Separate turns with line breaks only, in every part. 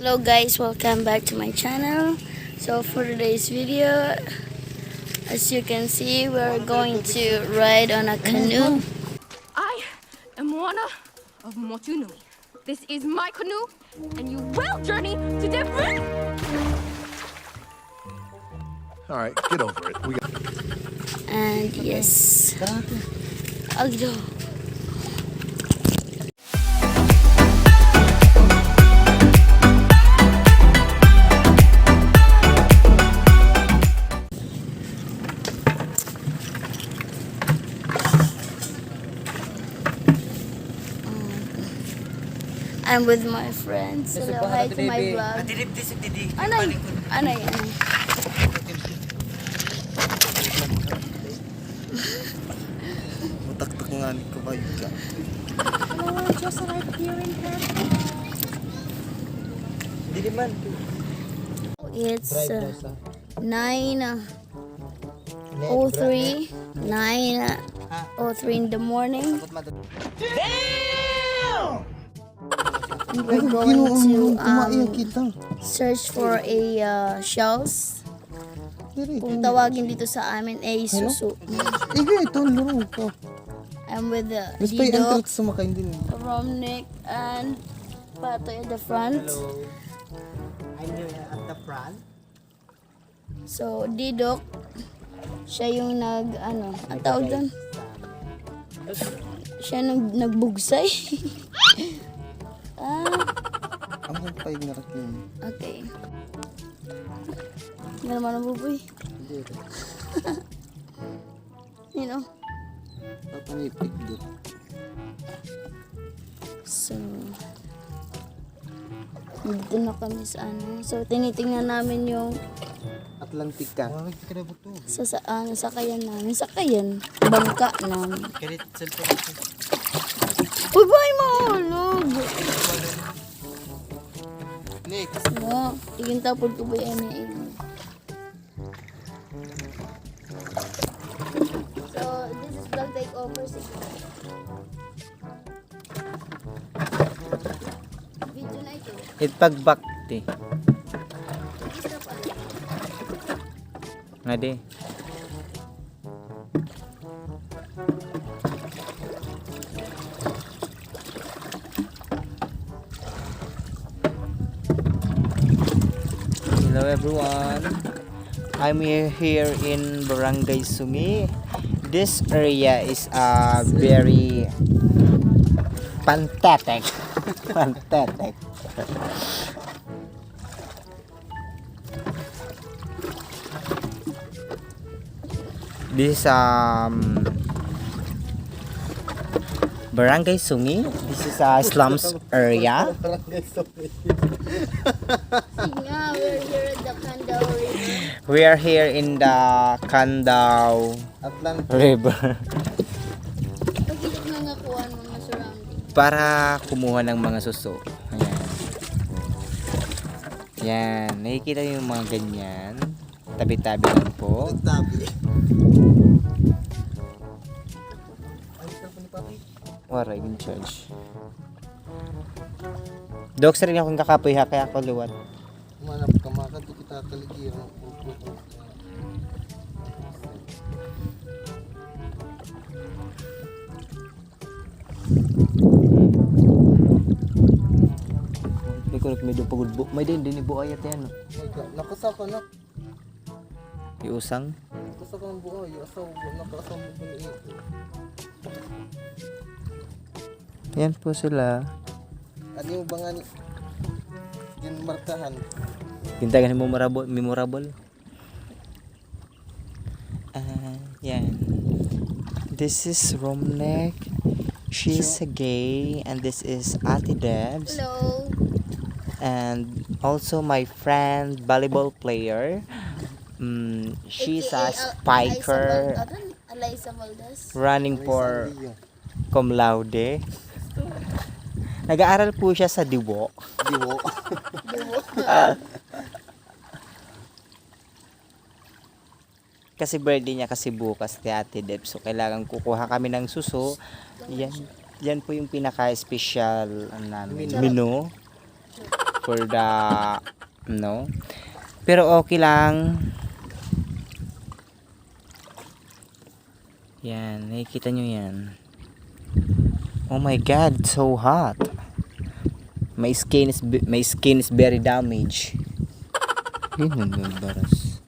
Hello guys, welcome back to my channel. So for today's video, as you can see, we're going to ride on a canoe.
I am Moana of Motunui. This is my canoe, and you will journey to different.
All right, get over it.
And yes, Aldo. I'm with my friends. Hello, hi to my vlog. Ano yan?
Mataktak nga ni kabayo ka.
Just right here in
Hindi man.
It's 9:03 in the morning. And we're going to search for a shells. Kung tawagin dito sa amin ay susu. I'm with the Didok, Romnick, and Patoy at the front.
Hello. I'm here at the front.
So Didok, siya yung ang tawag doon? Siya nagbugsay.
Ang pay nga rin.
Okay. Hindi naman ang buboy. You know?
Papanipig doon.
So, dito na kami sa So, tinitingnan namin yung
Atlantika.
sakayan namin. Sakayan. Bangka namin.
Kalit cellphone.
Uy, ba'y mahulog?
Next.
Oo. Tiging tapod ko ba yan eh. So, this is vlog takeover. Video na ito.
Itpagbakti. Nga di. Hello everyone. I'm here in Barangay Sungi. This area is very fantastic. Fantastic. This is Barangay Sungi. This is a slums area.
Nga, we're here at the Candao River.
We are here in the Candao River
Pagkilip na nga kuha ng mga surrounding.
para kumuha ng mga suso. Ayan. Yan, nakikita niyo yung mga ganyan. Tabi-tabi lang po. Waray, in charge. Dok, sa rin akong kakapoy ha, kaya ako luwat.
Manap ka maka, di kita kaligyan.
May kunik medyo pagod bu. May din ibu ayat yan.
Nakasa ka na.
Iusang.
Nakasa ka ng buhay. Nakasa mo ba niya?
Yan po sila.
Ano yung ba nga ni? Yung markahan.
Gintagan memorable. Yan. This is Romnick. She's a gay, and this is Ate Debs.
Hello.
And also my friend, volleyball player. She's a spiker
Eliza Valdez.
running for cum laude. Nag-aaral po siya sa Diwo.
Diwo.
Kasi birthday niya kasi bukas ni Ate Deb. So kailangan kukuha kami ng suso. Yan po yung pinaka-special namin. Menu. So for the no. Pero okay lang. Yan, nakikita nyo yan. Oh my god, so hot. My skin is very damaged. Yun yung baras.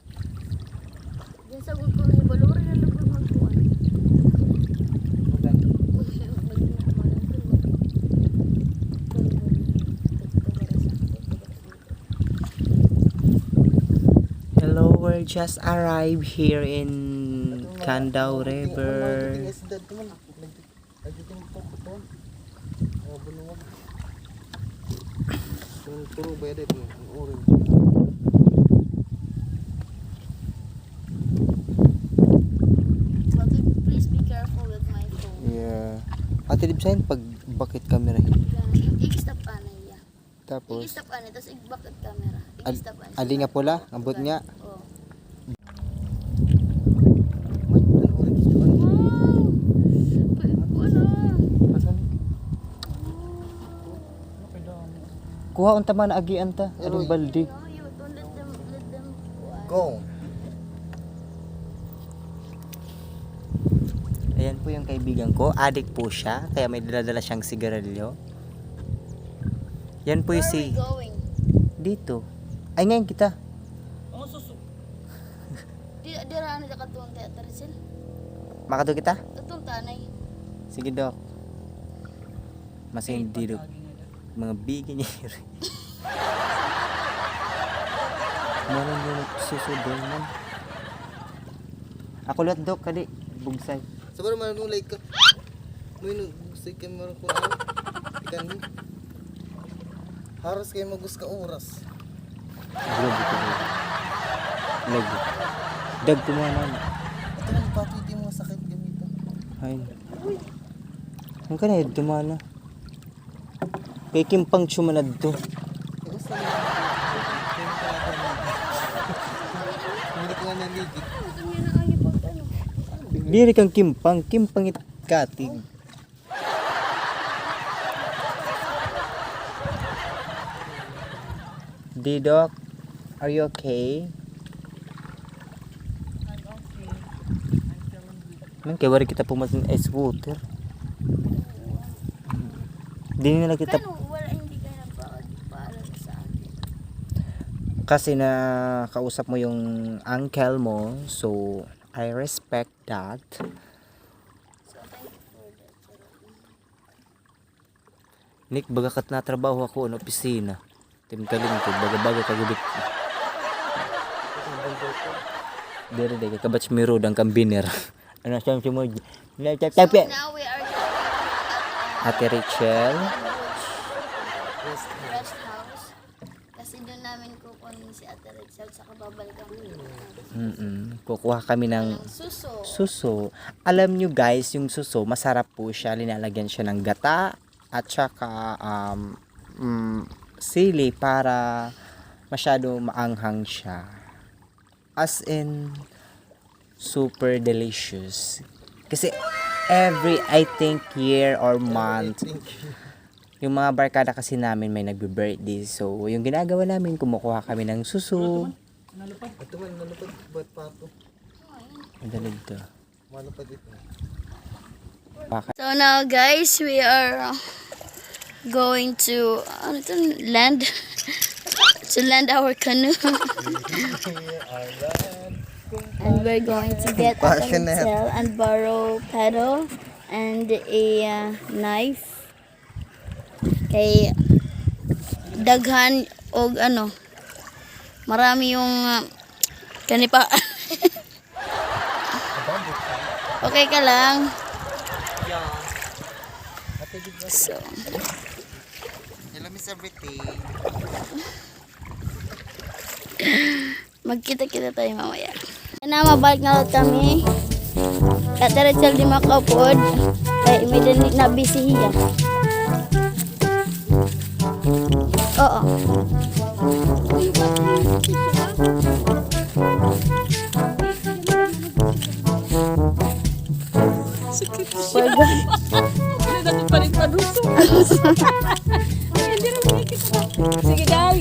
Diyan sa gulpo ng balura na lubog magkuhan.
Hello, we're just arrived here in Candao River.
But please be careful with my phone.
Yeah. Ate Libsain, pag bakit camera hit?
I-stop ka na iya.
Tapos,
I-stop ka na, tapos i-bakit camera. I-stop ka na.
ali nga pula, ambot nga.
Oo.
Kuha unta man agi anta, adong baldi.
No, you don't let them
Go.
Ayan po yung kaibigan ko, adik po siya, kaya may dala-dala siyang sigarilyo. Yan po yung
Where are we
si
going?
dito. Ay ngayon kita.
Di raan na katuwang teater sil.
Makato kita?
Katong tanay.
Sige dok. Mas hindi dok. Mga bigyan niya. Meron yung susudol man. Ako lahat dok, kadi. Bugsay.
Sabar man nung like ka. May nung say camera ko ano. Ikan mo. Haros kayo magus ka oras.
Grabe ko. Lagi. Dag tumanan.
Ito lang pati di mo sakit gamito.
Ay. Ang kanay dumana. Kay kimpang sumanad to.
Hindi ko na naligid.
Diri kang kimpang itkatig. Didok, are you okay? Man, kaya wari kita pumasin ice water. Di na lang kita,
Pero wala hindi ka nagpaalam sa akin.
kasi na kausap mo yung uncle mo, so I respect that.
So thank you for that.
Nick, baga kat na trabaho ako na opisina. Timkaling ko, baga-baga kagubit. Dere kabatch mi road ang kambiner. Ano siyang mo?
So
Tapi
now we are going at
Ate Rachel,
rest house. Kasi doon namin kukunin si Ate Rachel sa kababalikan
kukuha kami ng
suso.
suso. Alam nyo guys, yung suso, masarap po siya. Linalagyan siya ng gata at saka sili para masyado maanghang siya. As in, super delicious. Kasi every, I think, year or month, yung mga barkada kasi namin may nagbe-birthday. So, yung ginagawa namin, kumukuha kami ng suso.
Ito man nalupad buat pato.
Ang dalig to.
Malupad ito.
So now guys, we are going to land to land our canoe. And we're going to get a pencil and borrow paddle and a knife. Kay daghan og ano, marami yung kanipa. Okay ka lang. So,
Hello Miss Everything.
magkita-kita tayo mamaya. Na mabalik na lang kami. Kata Rachel di makaupod. Ay, may danig na busy hiya. Oo. Pwede.
Sige, daw.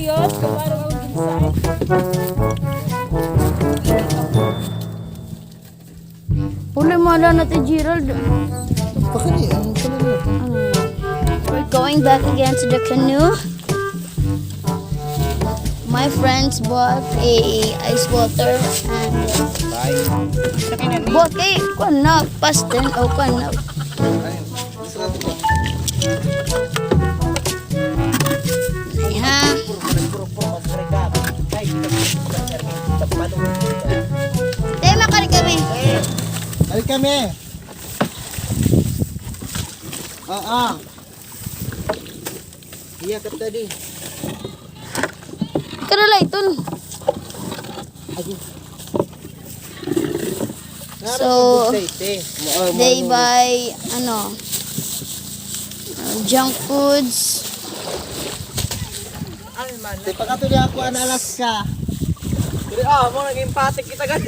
Wala na to Gerald.
Baka ni, ano pala na?
We're going back again to the canoe. My friends bought a ice water and bought a kuan pastel o kuan na.
Ayun. Sarap ko.
Ay, ha. Tayo makari kami.
Ay kami. Iya ka tadi.
Karala iton. So, they buy junk foods.
Di pa katuli ako analas ka. Dili mo naging patik kita gan.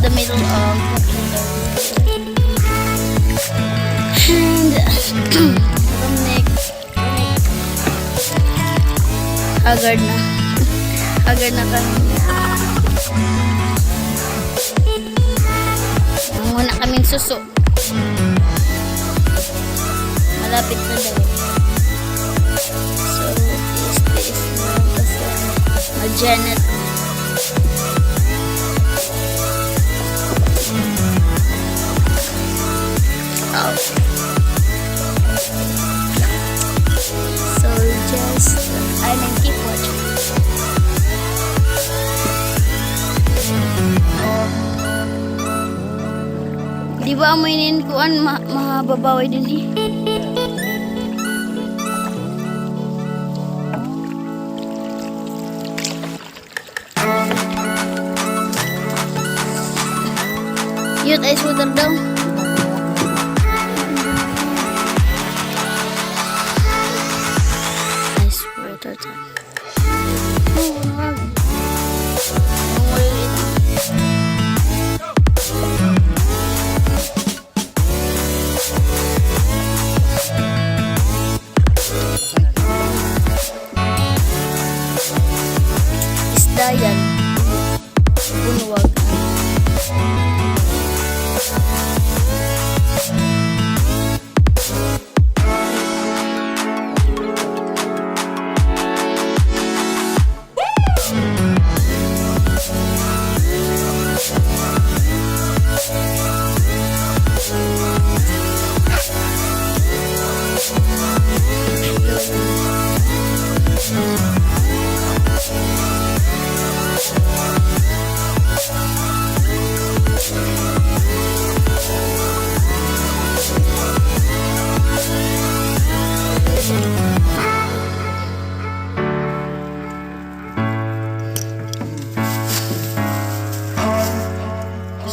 The middle of and Romnick haggard na kami. Muna kaming suso, malapit na daw. So this na Janet. So just keep watching. Di ba amoy kuan mahababaway din eh. Yun ice water daw. Isda yan. Bunuwag.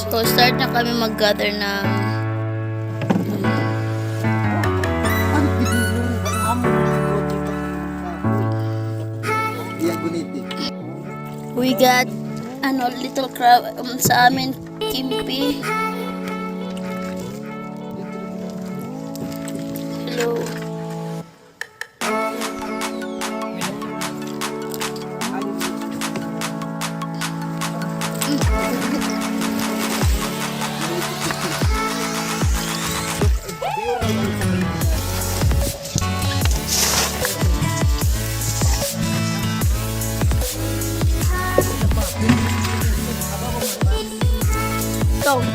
So, start na kami mag-gather ng we got little crab sa amin, kimpi. Hello. Go.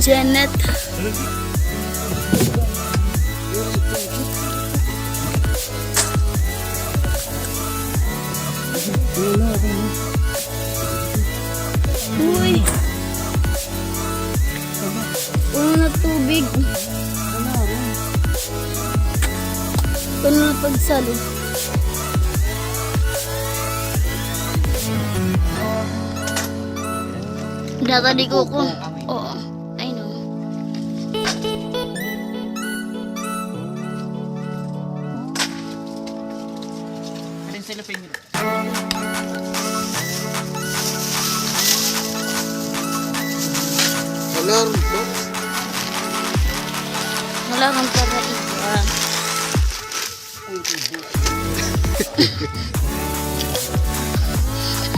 Janet. Uy! Puno na tubig. Puno na pagsalo. Natali ko. Oo. I know.
Alin sila pa yun? Alarm ba?
Wala kang paraiwan.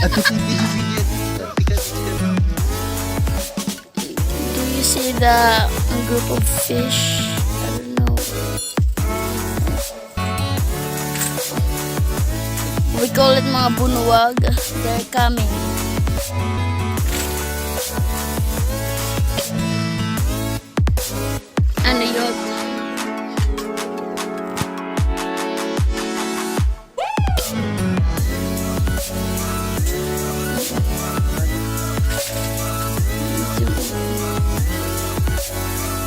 At si video.
Do you see the group of fish? I don't know. We call it mga bunuwag. They're coming. Ano yun?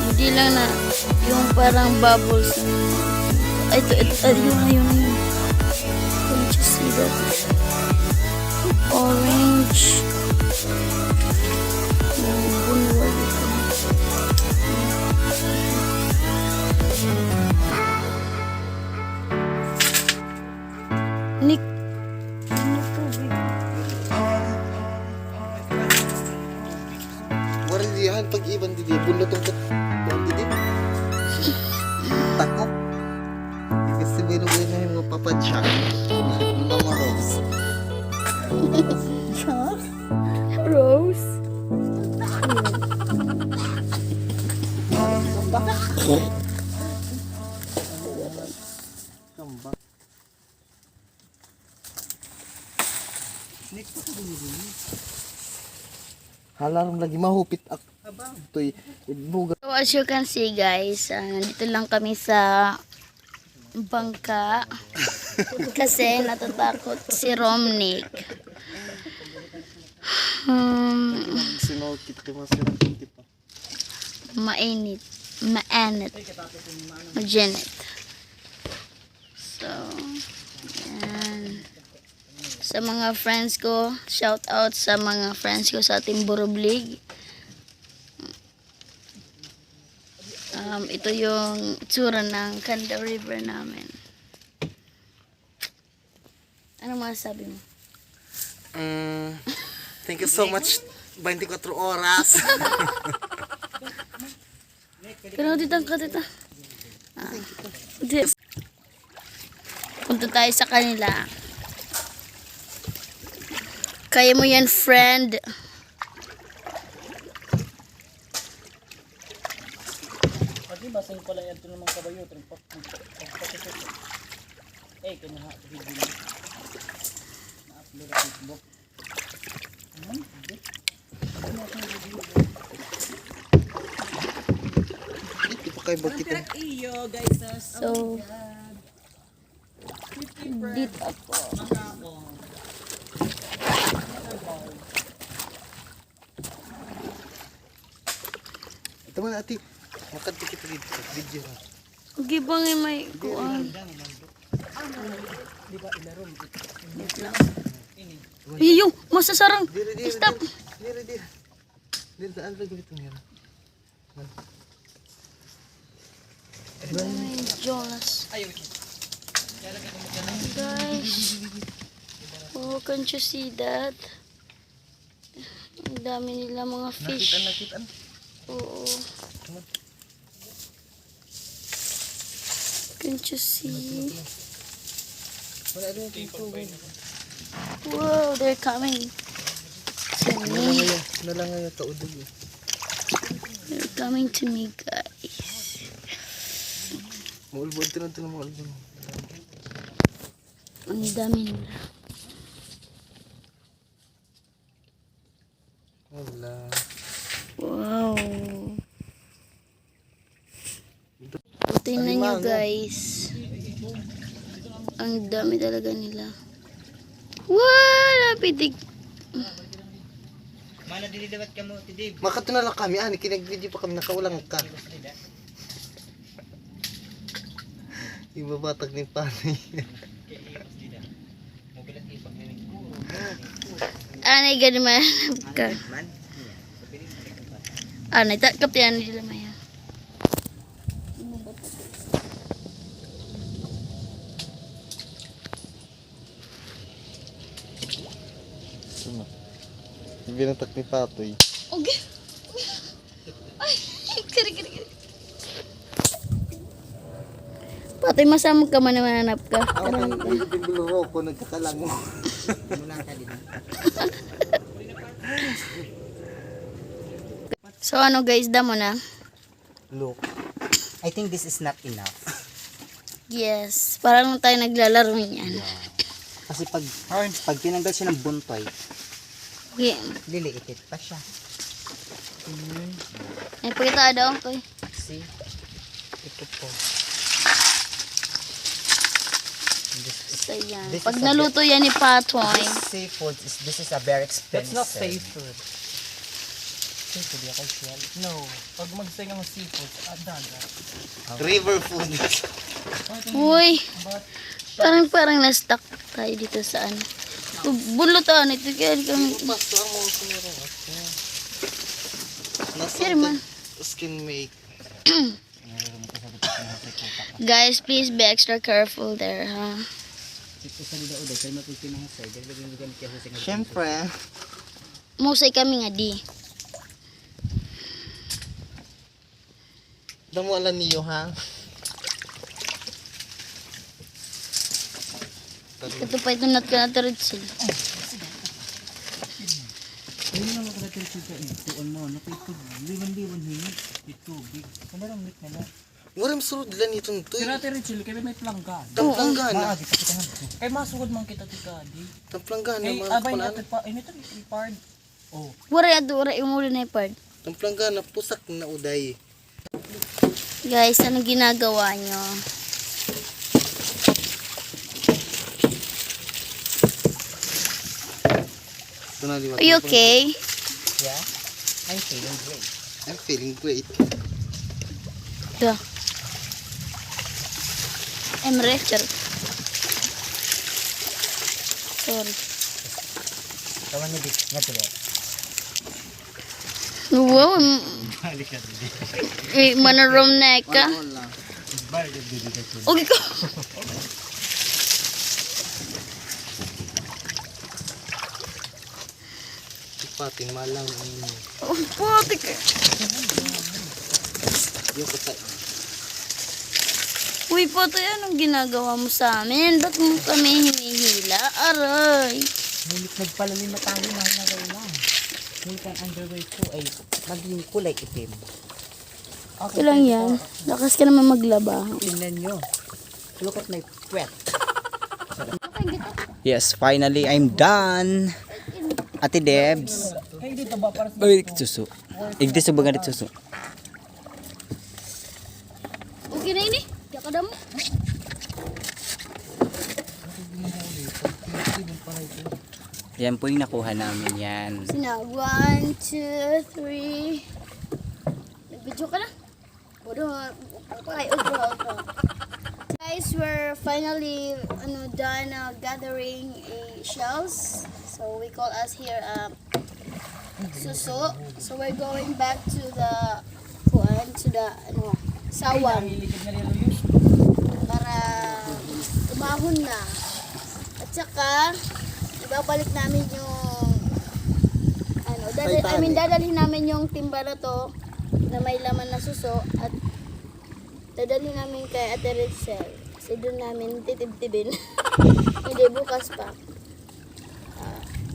Hindi lang na yung parang bubbles. Ay, ayun. Can't you see that? Orange. Yung bunuwag ito. Nick. Ano tubig?
Waray diyan pag-iban didi. Bunot ang didi. Takot. Kasi binubuhay na yung mga papadyak. Mga rose.
Rose?
Kambak. Halarong lagi mahupit ako. Ito'y buga.
So as you can see guys, nandito lang kami sa bangka kasi natatakot si Romnick.
Sinokit ko masirang pa.
Mainit, maginit. So, yan. Sa mga friends ko, shout out sa mga friends ko sa ating Boroblig. Ito yung tsura ng Candao River namin. Ano masasabi mo?
Thank you so much. 24 oras.
Pero dito ka dito. Punta tayo sa kanila. Kaya mo yan, friend.
Basing pala yan ito naman kabayo. Kinaha video na. Na-upload sa Facebook.
Ito pa kayo bakit.
So, dito ako.
Ito man ati. Makadikit dito sa video.
Gibangin may kuan. Iyo, masasarang. Stop.
Diri. Diri saan lagi dito niya.
Jonas. Guys. Oh, can't you see that? Ang dami nila mga fish.
Nakitan.
Oo. Can't you see?
Wala rin dito.
Whoa, they're coming to me.
Nalangay kaudog.
They're coming to me, guys.
Maulbod tinong maulbod.
Ang dami nila.
Wala.
Wow. Tingnan nyo guys. Ang dami talaga nila. Wala pitik.
Mana diliwat ka mo, tidib.
Makatuna lang kami, ani kinag-video pa kami nakaulang ka. Ibabatag ni Pani.
Anay gani man ka. Anay takap yan nila maya.
Binatak ni Patoy.
Okay. Ay, kiri. Patay masamog ka man naman hanap ka.
Ako nang bibuluro ko nagkakalango.
So ano guys, damo na?
Look, I think this is not enough.
Yes, parang tayo naglalaro niyan.
Kasi pag tinanggal siya ng buntoy,
Okay.
liliitit pa siya.
Ay, pakita daw ko.
See? Ito po.
So yan.
This
Pag
is
naluto yan ni Patoy,
Seafood, this is a very expensive.
That's not seafood.
Seafood, yung kay shell.
No. Pag magsinga mo seafood, dagat.
River food.
uy, parang na-stuck tayo dito sa ano. Bulutan ito kaya kami.
Pasto ang mga sinuro.
Sirman.
Skin make.
Guys, please be extra careful there, ha?
Siyempre.
Musay kami nga di.
Damo alam niyo ha.
Ito pa ito nat ka na tiritsil.
Hindi naman ka natin siya ito. Ito, liwan-liwan hingi. Ito, big. Kanarang meat na lang.
Waram surod lang ito nito.
Sira rin kaya may planggan.
Tamplanggan.
Kaya masugod man kita tika, di.
Tamplanggan
Kay
naman.
abay natin pa, ito ipard. Oh.
Waray yung muli na ipard.
Tamplanggan na pusak na uday.
Guys, anong ginagawa nyo? Are you okay?
Yeah? I'm feeling great.
I'm feeling great.
Duh. Emre, sorry.
Kawan niyo di, nga tuloy.
Wow. Manarom na ka. Okay ka.
Patin malang ini.
Oh, pati ka.
Yung patay.
Uy, Patoy, anong ginagawa mo sa amin? Ba't mo kami hinihila? Aray.
Ngunit nagpalalim na tayo mahal na Reyna. Ngunit ang underwear ko ay maging kulay itim.
Okay lang yan. Lakas ka naman maglaba.
Tingnan nyo. Look at my puwet. Yes, finally I'm done. Ate Debs.
Kaya dito ba para sa
Uy, susu. Igdi susu banget susu.
Okay na ini. Diya ka damo.
Yan po yung nakuha namin yan.
Sina, 1, 2, 3. Nag-video ka na? Bodo, okay, guys, we're finally done gathering shells. So we call us here suso. So we're going back to the sawang
hiligid na niluyos.
para umahon na. At saka ibabalik namin yung dadalhin namin yung timba na to na may laman na suso at dadalhin namin kay Ate Ritzel. Kasi doon namin titib-tibin. Hindi, bukas pa.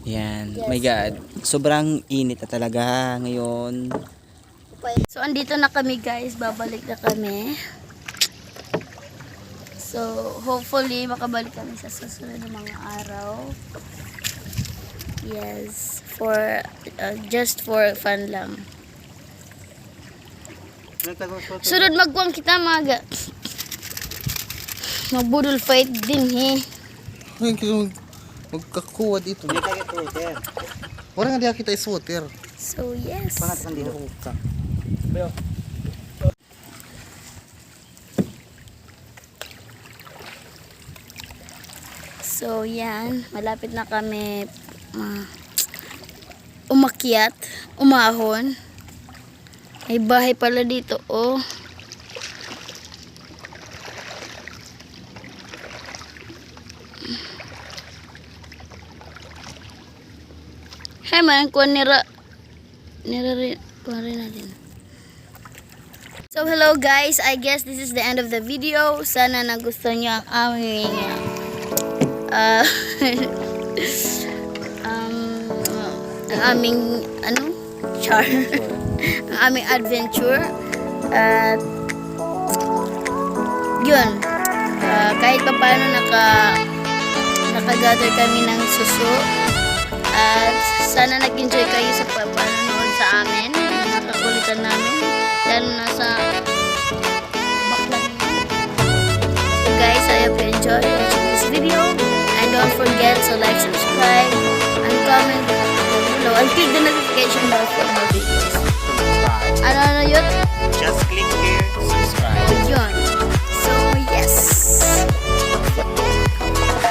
Yan.
Yes.
My God. Sobrang init na talaga ngayon.
So, andito na kami guys. Babalik na kami. So, hopefully, makabalik kami sa susunod ng mga araw. Yes. Just for fun lang. Sunod magkuwang kita mga Magbudol fight din
Ay, magkakuha dito.
Hindi tayo Twitter.
Wala nga diya kita is water.
So yes.
Pangat kan dito.
So yan, malapit na kami umakyat, umahon. May bahay pala dito, oh. Hey man, kuha rin natin. So hello guys, I guess this is the end of the video. Sana nagustuhan nyo ang aming ang aming char ang aming adventure at yun, kahit pa paano nakagather kami ng suso at sana nag-enjoy kayo sa panonood sa amin, mga kakulitan namin lalo na sa baklang yun. So guys, I hope you enjoy watching this video. And don't forget to like, subscribe, and comment below, and click the notification bell for more videos. Ano yun?
Just click here, subscribe.
Yun. So, yes.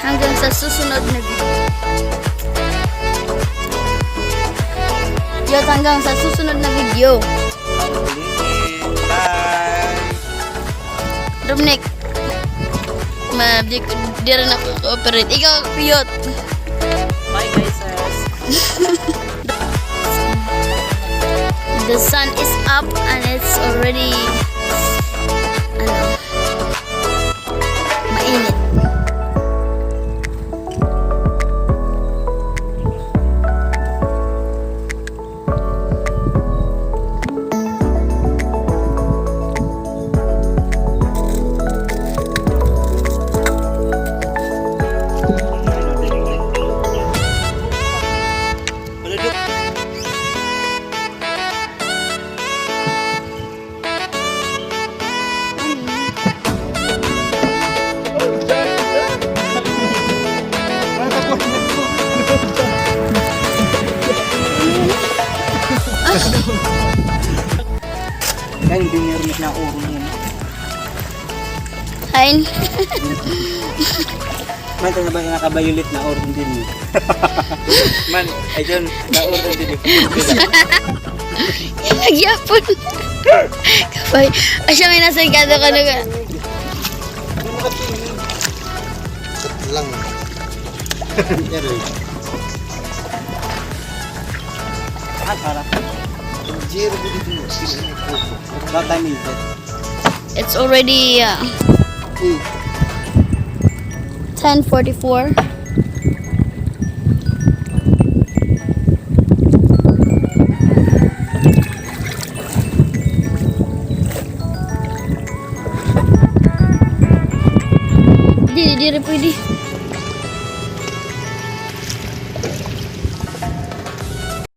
Hanggang sa susunod na video. Yun, hanggang sa susunod na video.
Bye!
Dominic, di rin ako cooperate. Ikaw, Piyot.
Bye guys!
The sun is up and it's already mainit.
Kaya hindi nirmit na uro niya.
Hain.
Man, ito na ba yung nakabayulit na uro din niya? Man, ay dyan, na uro din niya.
Nagyapon. Kapay. Asya may nasa ikado ka na ka.
Lang.
Para.
Zero po dito.
What time is it?
It's already 10:44. Di rin pwede.